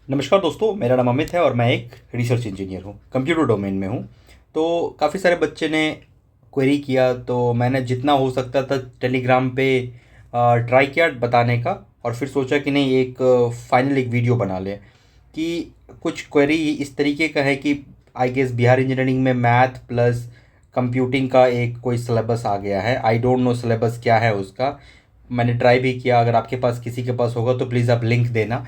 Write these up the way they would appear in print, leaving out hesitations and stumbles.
नमस्कार दोस्तों, मेरा नाम अमित है और मैं एक रिसर्च इंजीनियर हूँ, कंप्यूटर डोमेन में हूँ। तो काफ़ी सारे बच्चे ने क्वेरी किया, तो मैंने जितना हो सकता था टेलीग्राम पे ट्राई किया बताने का। और फिर सोचा कि नहीं, एक फाइनल एक वीडियो बना लें। कि कुछ क्वेरी इस तरीके का है कि आई गेस बिहार इंजीनियरिंग में मैथ प्लस कंप्यूटिंग का एक कोई सिलेबस आ गया है। आई डोंट नो सिलेबस क्या है उसका। मैंने ट्राई भी किया, अगर आपके पास किसी के पास होगा तो प्लीज़ आप लिंक देना।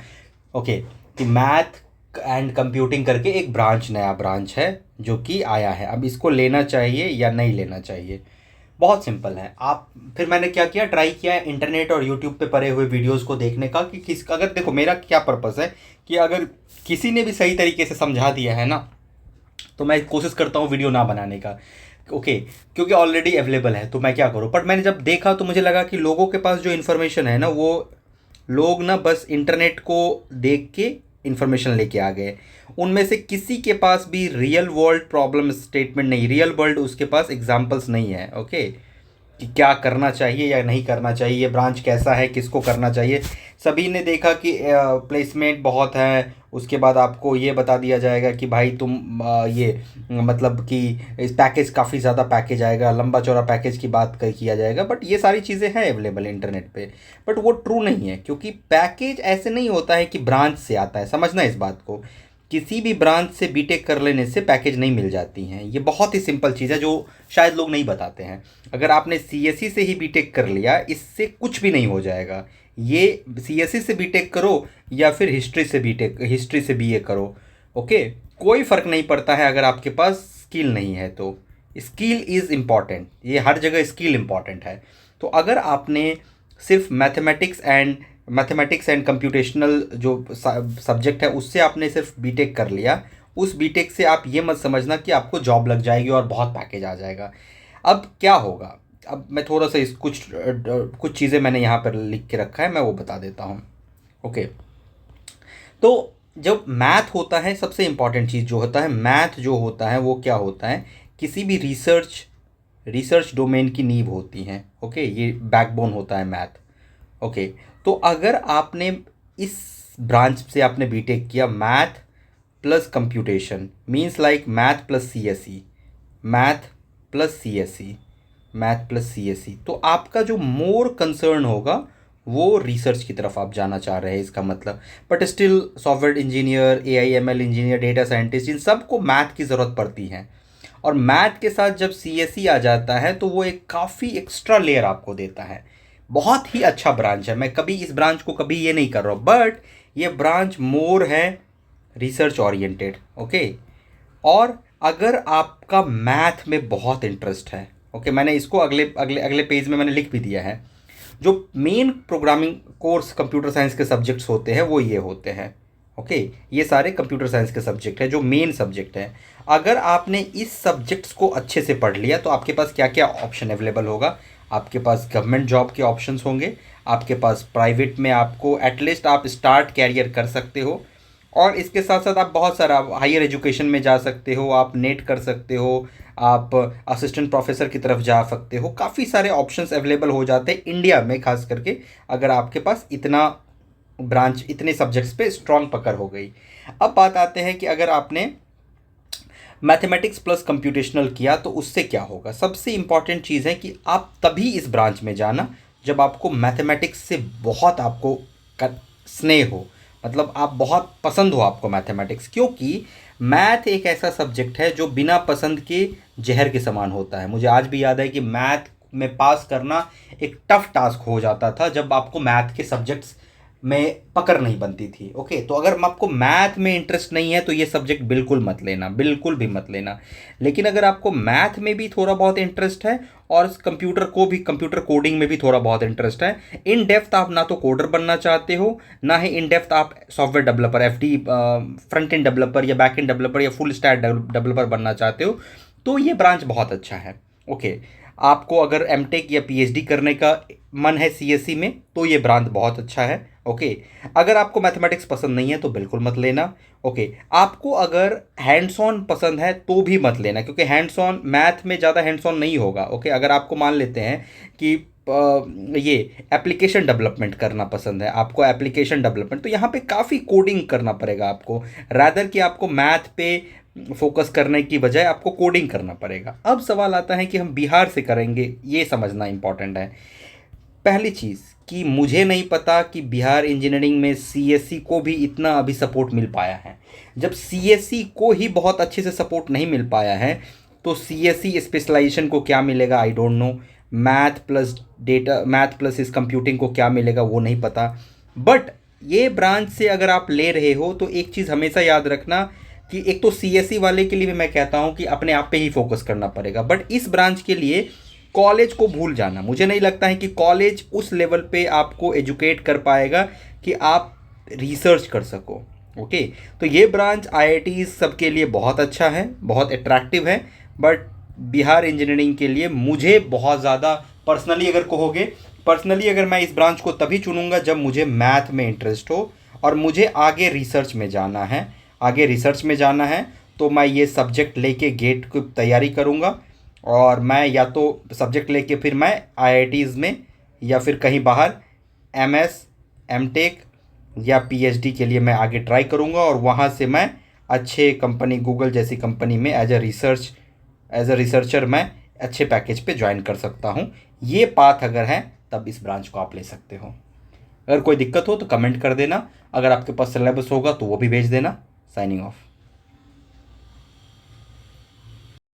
ओके। कि मैथ एंड कंप्यूटिंग करके एक ब्रांच, नया ब्रांच है जो कि आया है। अब इसको लेना चाहिए या नहीं लेना चाहिए, बहुत सिंपल है। आप फिर मैंने क्या किया, ट्राई किया इंटरनेट और यूट्यूब पे पड़े हुए वीडियोस को देखने का कि किस, अगर देखो मेरा क्या पर्पस है कि अगर किसी ने भी सही तरीके से समझा दिया है ना, तो मैं कोशिश करता हूँ वीडियो ना बनाने का। ओके। क्योंकि ऑलरेडी अवेलेबल है तो मैं क्या करूँ। बट मैंने जब देखा तो मुझे लगा कि लोगों के पास जो इन्फॉर्मेशन है ना, वो लोग ना बस इंटरनेट को देख के इन्फॉर्मेशन लेके आ गए। उनमें से किसी के पास भी रियल वर्ल्ड प्रॉब्लम स्टेटमेंट नहीं, रियल वर्ल्ड उसके पास एग्जांपल्स नहीं है। ओके। कि क्या करना चाहिए या नहीं करना चाहिए, ये ब्रांच कैसा है, किसको करना चाहिए। सभी ने देखा कि प्लेसमेंट बहुत है, उसके बाद आपको ये बता दिया जाएगा कि भाई तुम ये मतलब कि इस पैकेज काफ़ी ज़्यादा पैकेज आएगा, लंबा चौड़ा पैकेज की बात किया जाएगा। बट ये सारी चीज़ें हैं अवेलेबल इंटरनेट पे। बट वो ट्रू नहीं है, क्योंकि पैकेज ऐसे नहीं होता है कि ब्रांच से आता है, समझना इस बात को। किसी भी ब्रांच से बीटेक कर लेने से पैकेज नहीं मिल जाती हैं, ये बहुत ही सिंपल चीज़ है जो शायद लोग नहीं बताते हैं। अगर आपने सीएससी से ही बीटेक कर लिया, इससे कुछ भी नहीं हो जाएगा। ये सीएससी से बीटेक करो या फिर हिस्ट्री से बीए करो। ओके। कोई फ़र्क नहीं पड़ता है अगर आपके पास स्किल नहीं है तो। स्किल इज़ इम्पॉर्टेंट, ये हर जगह स्किल इम्पॉर्टेंट है। तो अगर आपने सिर्फ मैथमेटिक्स एंड कंप्यूटेशनल जो सब्जेक्ट है उससे आपने सिर्फ बीटेक कर लिया, उस बीटेक से आप ये मत समझना कि आपको जॉब लग जाएगी और बहुत पैकेज आ जाएगा। अब क्या होगा, अब मैं थोड़ा सा इस कुछ चीज़ें मैंने यहाँ पर लिख के रखा है, मैं वो बता देता हूँ। ओके। तो जब मैथ होता है, सबसे इम्पॉर्टेंट चीज़ जो होता है, मैथ जो होता है वो क्या होता है, किसी भी रिसर्च डोमेन की नींव होती हैं। ओके, ये बैकबोन होता है मैथ। ओके। तो अगर आपने इस ब्रांच से आपने बीटेक किया, math plus computation means like math plus CSE, math plus CSE, math plus CSE, तो आपका जो मोर कंसर्न होगा वो रिसर्च की तरफ आप जाना चाह रहे हैं, इसका मतलब। But still software engineer, AIML engineer, data scientist, इन सबको मैथ की ज़रूरत पड़ती है। और मैथ के साथ जब सीएसई आ जाता है तो वो एक काफ़ी एक्स्ट्रा लेयर आपको देता है। बहुत ही अच्छा ब्रांच है, मैं कभी इस ब्रांच को कभी ये नहीं कर रहा हूँ, बट ये ब्रांच मोर है रिसर्च ओरिएंटेड। ओके। और अगर आपका मैथ में बहुत इंटरेस्ट है, ओके, मैंने इसको अगले अगले अगले पेज में मैंने लिख भी दिया है। जो main programming course computer science के सब्जेक्ट्स होते हैं वो ये होते हैं। ओके। ये सारे कंप्यूटर साइंस के सब्जेक्ट हैं जो मेन सब्जेक्ट हैं। अगर आपने इस सब्जेक्ट्स को अच्छे से पढ़ लिया तो आपके पास क्या क्या ऑप्शन अवेलेबल होगा। आपके पास गवर्नमेंट जॉब के ऑप्शंस होंगे, आपके पास प्राइवेट में आपको एटलीस्ट आप स्टार्ट कैरियर कर सकते हो। और इसके साथ साथ आप बहुत सारा हायर एजुकेशन में जा सकते हो, आप नेट कर सकते हो, आप असिस्टेंट प्रोफेसर की तरफ जा सकते हो। काफ़ी सारे ऑप्शंस अवेलेबल हो जाते हैं इंडिया में, खास करके अगर आपके पास इतना ब्रांच, इतने सब्जेक्ट्स पे स्ट्रांग पकड़ हो गई। अब बात आते हैं कि अगर आपने मैथमेटिक्स प्लस कंप्यूटेशनल किया तो उससे क्या होगा। सबसे इम्पॉर्टेंट चीज़ है कि आप तभी इस ब्रांच में जाना जब आपको मैथमेटिक्स से बहुत आपको स्नेह हो, मतलब आप बहुत पसंद हो आपको मैथमेटिक्स। क्योंकि मैथ एक ऐसा सब्जेक्ट है जो बिना पसंद के जहर के समान होता है। मुझे आज भी याद है कि मैथ में पास करना एक टफ टास्क हो जाता था जब आपको मैथ के सब्जेक्ट्स में पकड़ नहीं बनती थी। ओके। तो अगर आपको मैथ में इंटरेस्ट नहीं है तो ये सब्जेक्ट बिल्कुल मत लेना, बिल्कुल भी मत लेना। लेकिन अगर आपको मैथ में भी थोड़ा बहुत इंटरेस्ट है और कंप्यूटर कोडिंग में भी थोड़ा बहुत इंटरेस्ट है, इन डेप्थ आप ना तो कोडर बनना चाहते हो, ना ही इन डेप्थ आप software developer, FD front end developer या बैक एंड डेवलपर या फुल स्टैक डेवलपर बनना चाहते हो, तो ये ब्रांच बहुत अच्छा है। ओके। आपको अगर एमटेक या पीएचडी करने का मन है सीएससी में तो ये ब्रांच बहुत अच्छा है। ओके। अगर आपको मैथमेटिक्स पसंद नहीं है तो बिल्कुल मत लेना। ओके। आपको अगर हैंड्स ऑन पसंद है तो भी मत लेना, क्योंकि हैंड्स ऑन मैथ में ज़्यादा हैंड्स ऑन नहीं होगा। ओके। अगर आपको मान लेते हैं कि ये एप्लीकेशन डेवलपमेंट करना पसंद है, आपको एप्लीकेशन डेवलपमेंट, तो यहाँ पे काफ़ी कोडिंग करना पड़ेगा आपको, रादर कि आपको मैथ पे फोकस करने की बजाय आपको कोडिंग करना पड़ेगा। अब सवाल आता है कि हम बिहार से करेंगे, ये समझना इंपॉर्टेंट है। पहली चीज़ कि मुझे नहीं पता कि बिहार इंजीनियरिंग में सीएससी को भी इतना अभी सपोर्ट मिल पाया है। जब सीएससी को ही बहुत अच्छे से सपोर्ट नहीं मिल पाया है तो सीएससी स्पेशलाइजेशन को क्या मिलेगा I don't know, math plus data, math plus इस कंप्यूटिंग को क्या मिलेगा वो नहीं पता। बट ये ब्रांच से अगर आप ले रहे हो तो एक चीज़ हमेशा याद रखना कि एक तो सीएससी वाले के लिए भी मैं कहता हूँ कि अपने आप पे ही फोकस करना पड़ेगा, बट इस ब्रांच के लिए कॉलेज को भूल जाना। मुझे नहीं लगता है कि कॉलेज उस लेवल पे आपको एजुकेट कर पाएगा कि आप रिसर्च कर सको। ओके, तो ये ब्रांच आईआईटी सबके लिए बहुत अच्छा है, बहुत अट्रैक्टिव है, बट बिहार इंजीनियरिंग के लिए मुझे बहुत ज़्यादा पर्सनली अगर कहोगे, पर्सनली अगर मैं इस ब्रांच को तभी चुनूंगा जब मुझे मैथ में इंटरेस्ट हो और मुझे आगे रिसर्च में जाना है। आगे रिसर्च में जाना है तो मैं ये सब्जेक्ट लेके गेट की तैयारी करूँगा और मैं या तो सब्जेक्ट लेके फिर मैं आईआईटीज़ में या फिर कहीं बाहर एमएस, एमटेक या पीएचडी के लिए मैं आगे ट्राई करूँगा और वहाँ से मैं अच्छे कंपनी, गूगल जैसी कंपनी में एज अ रिसर्चर मैं अच्छे पैकेज पे ज्वाइन कर सकता हूँ। ये पाथ अगर है तब इस ब्रांच को आप ले सकते हो। अगर कोई दिक्कत हो तो कमेंट कर देना, अगर आपके पास सिलेबस होगा तो वो भी भेज देना। Signing off.